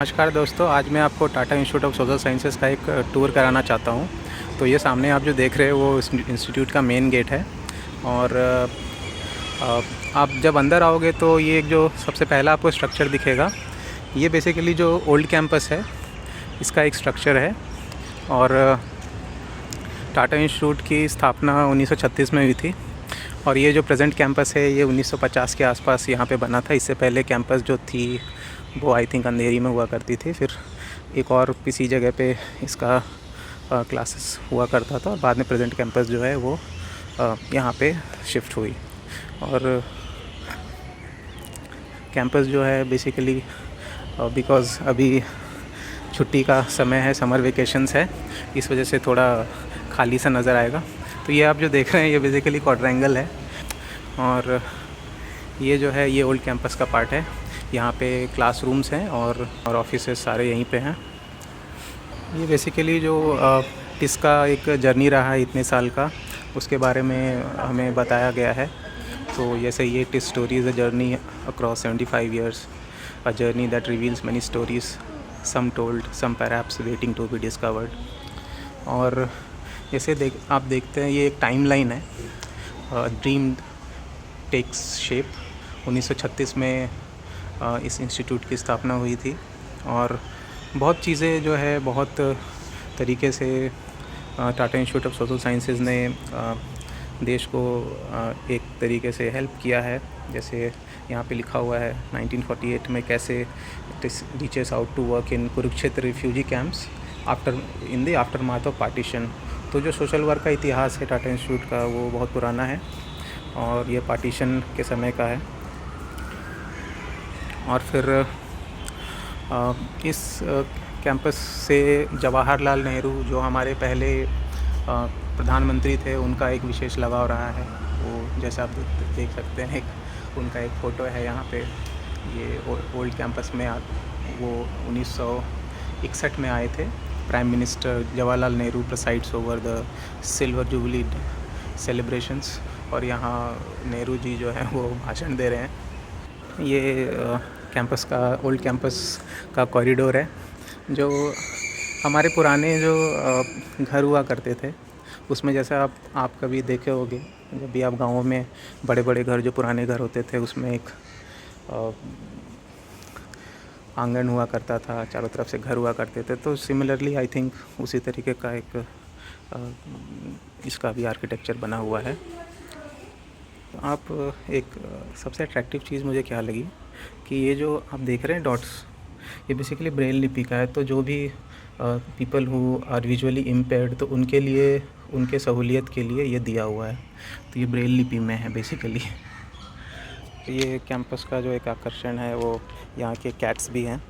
नमस्कार दोस्तों, आज मैं आपको Tata institute of social sciences का एक टूर कराना चाहता हूँ। तो ये सामने आप जो देख रहे हैं वो इस इंस्टीट्यूट का मेन गेट है। और आप जब अंदर आओगे तो ये एक जो सबसे पहला आपको स्ट्रक्चर दिखेगा, ये बेसिकली जो ओल्ड कैंपस है इसका एक स्ट्रक्चर है। और टाटा इंस्टीट्यूट की स्थापना 1936 में हुई थी। और ये जो प्रेजेंट कैंपस है ये 1950 के आसपास यहाँ पे बना था। इससे पहले कैंपस जो थी वो आई थिंक अंधेरी में हुआ करती थी। फिर एक और किसी जगह पे इसका क्लासेस हुआ करता था और बाद में प्रेजेंट कैंपस जो है वो यहाँ पे शिफ्ट हुई। और कैंपस जो है बेसिकली बिकॉज़ अभी छुट्टी का समय है, समर वेकेशंस है, इस वजह से थोड़ा खाली सा नज़र आएगा। तो ये आप जो देख रहे हैं ये बेसिकली क्वाड्रेंगल है। और ये जो है ये ओल्ड कैंपस का पार्ट है। यहाँ पे क्लासरूम्स हैं और ऑफिसेस सारे यहीं पे हैं। ये बेसिकली जो इसका एक जर्नी रहा है इतने साल का, उसके बारे में हमें बताया गया है। तो जैसे ये this story is a journey across 75 years, a journey that reveals many stories, some told, some perhaps waiting to be discovered. और जैसे आप देखते हैं ये एक टाइम लाइन है। Dream takes shape. 1936 में इस इंस्टीट्यूट की स्थापना हुई थी। और बहुत चीज़ें जो है बहुत तरीके से Tata institute of social sciences ने देश को एक तरीके से हेल्प किया है। जैसे यहाँ पे लिखा हुआ है 1948 में कैसे reaches out to work in Kurukshetra refugee camps in the aftermath of partition. तो जो सोशल वर्क का इतिहास है टाटा इंस्टीट्यूट का वो बहुत पुराना है और ये पार्टीशन के समय का है। और फिर इस कैंपस से जवाहरलाल नेहरू जो हमारे पहले प्रधानमंत्री थे उनका एक विशेष लगाव रहा है। वो जैसे आप देख सकते हैं उनका एक फ़ोटो है यहाँ पे। ये ओल्ड कैंपस में वो 1961 में आए थे। Prime minister Jawaharlal Nehru presides over the silver jubilee celebrations. और यहाँ नेहरू जी जो हैं वो भाषण दे रहे हैं। ये कैंपस का ओल्ड कैंपस का कॉरिडोर है। जो हमारे पुराने जो घर हुआ करते थे उसमें जैसे आप कभी देखे होंगे, जब भी आप गाँवों में बड़े बड़े घर जो पुराने घर होते थे उसमें एक आंगन हुआ करता था, चारों तरफ से घर हुआ करते थे। तो सिमिलरली आई थिंक उसी तरीके का एक इसका भी आर्किटेक्चर बना हुआ है। आप एक सबसे अट्रैक्टिव चीज़ मुझे क्या लगी कि ये जो आप देख रहे हैं डॉट्स, ये बेसिकली ब्रेल लिपि का है। तो जो भी people who are visually impaired तो उनके लिए, उनके सहूलियत के लिए ये दिया हुआ है। तो ये ब्रेल लिपि में है बेसिकली। ये कैंपस का जो एक आकर्षण है वो यहाँ के कैट्स भी हैं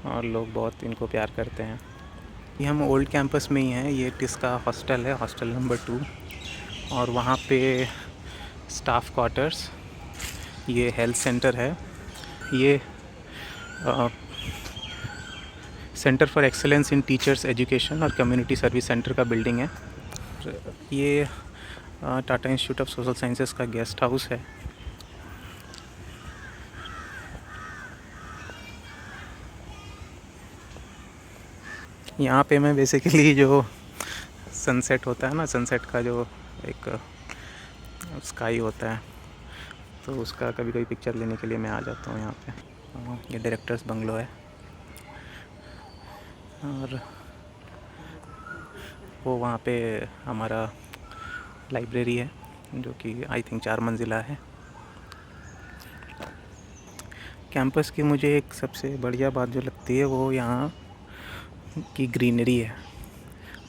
और लोग बहुत इनको प्यार करते हैं। ये हम ओल्ड कैंपस में ही हैं। ये टिस्का हॉस्टल है, हॉस्टल नंबर 2। और वहाँ पे स्टाफ क्वार्टर्स, ये हेल्थ सेंटर है, ये centre for excellence in teachers education और कम्युनिटी सर्विस सेंटर का बिल्डिंग है। ये Tata institute of social sciences का गेस्ट हाउस है। यहाँ पे मैं बेसिकली जो सनसेट होता है ना, सनसेट का जो एक स्काई होता है तो उसका कभी कभी पिक्चर लेने के लिए मैं आ जाता हूँ यहाँ पे। ये डायरेक्टर्स बंगलो है और वो वहाँ पे हमारा लाइब्रेरी है जो कि आई थिंक 4 मंजिला है। कैंपस की मुझे एक सबसे बढ़िया बात जो लगती है वो यहाँ की ग्रीनरी है।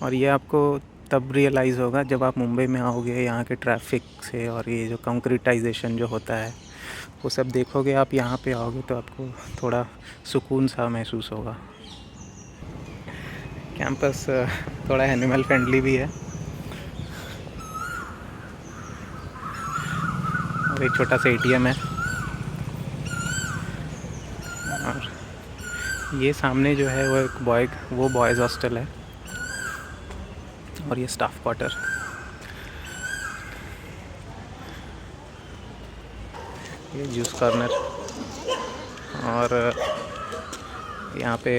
और ये आपको तब रियलाइज़ होगा जब आप मुंबई में आओगे, यहाँ के ट्रैफिक से और ये जो कंक्रीटाइजेशन जो होता है वो सब देखोगे। आप यहाँ पे आओगे तो आपको थोड़ा सुकून सा महसूस होगा। कैंपस थोड़ा एनिमल फ्रेंडली भी है और एक छोटा सा ATM है। और ये सामने जो है वो एक बॉयज़ हॉस्टल है और ये स्टाफ क्वार्टर। ये जूस कॉर्नर और यहाँ पे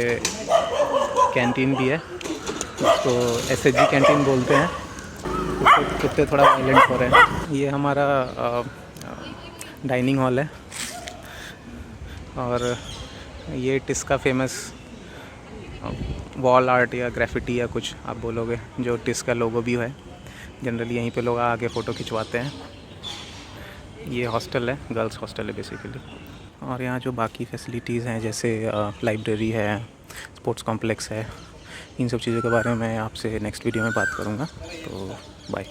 कैंटीन भी है, उसको SHG कैंटीन बोलते हैं। कुत्ते थोड़ा वायलेंट हो रहे हैं। ये हमारा डाइनिंग हॉल है और ये टिस का फेमस वॉल आर्ट या ग्राफिटी या कुछ आप बोलोगे, जो टिस का लोगो भी है। जनरली यहीं पे लोग आके फ़ोटो खिंचवाते हैं। ये हॉस्टल है, गर्ल्स हॉस्टल है बेसिकली। और यहाँ जो बाकी फैसिलिटीज़ हैं जैसे लाइब्रेरी है, स्पोर्ट्स कॉम्प्लेक्स है, इन सब चीज़ों के बारे में मैं आपसे नेक्स्ट वीडियो में बात करूँगा। तो बाय।